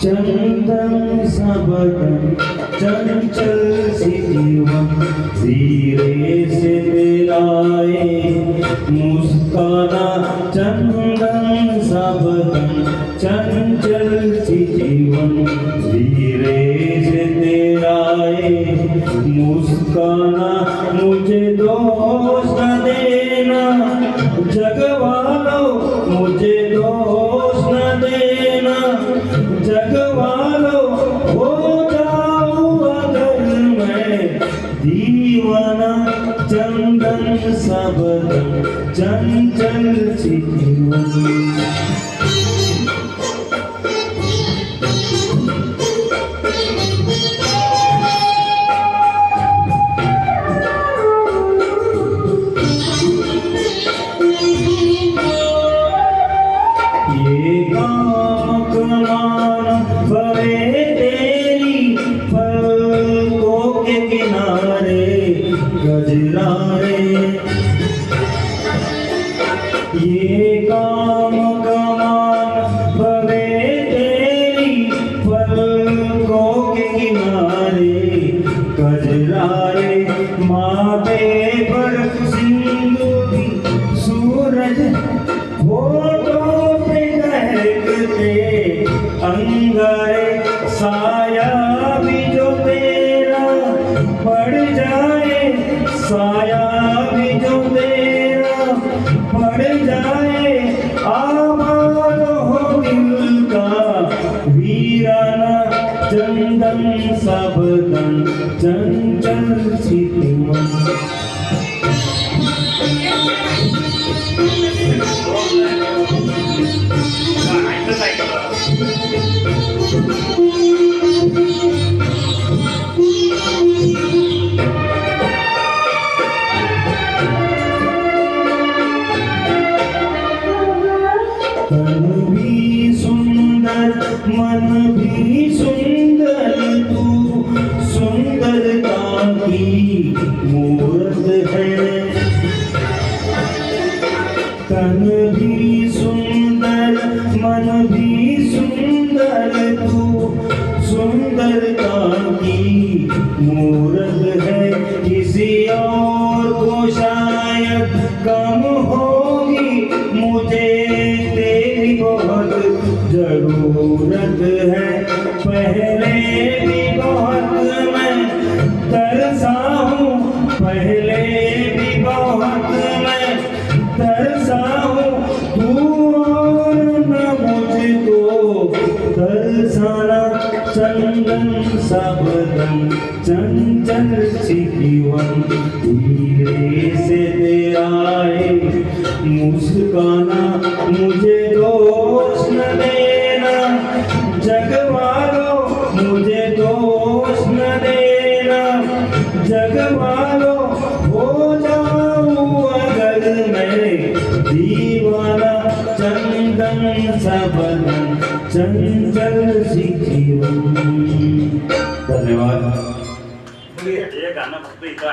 चंदन सा बदन चंचल सी जीवन धीरे से तेराए मुस्काना चंदन सा बदन चंचल सी जीवन धीरे से तेराए मुस्काना मुझे दोष न देना जगवालो मुझे दोष न देना जगवालो हो जाऊं अगर मैं दीवाना चंदन सा बदन चंचल सी जीवन ये काम कमान भरे तेरी पलकों के किनारे गजरारे ये काम कमान भरे तेरी पलकों के किनारे गजरारे माथे पर सिंदूरी सूरज होठों पे दहकते अंगारे साया भी जो तेरा पड़ जाए साया भी जो तेरा पड़ जाए आबाद हो दिल का वीराना चंदन सा बदन चंचल सी जीवन तन भी सुंदर मन भी सुंदर तू सुंदरता की मूरत है तन भी सुंदर मन भी सुंदर तू सुंदरता की मूरत है किसी और को शायद कम होगी मुझे तेरी बहुत जरूरत है पहले भी बहुत मैं तरसा हूँ पहले भी बहुत मैं तरसा हूँ तू और न मुझको तरसाना चंदन सा बदन चंचल सी जीवन धीरे से तेराए मुस्काना मुझे दोष न देना जगवालो मुझे दोष न देना जगवालो हो जाऊं अगर मैं दीवाना चंदन सा बदन चंचल सी जीवन। धन्यवाद। ये गाणं फक्त इथं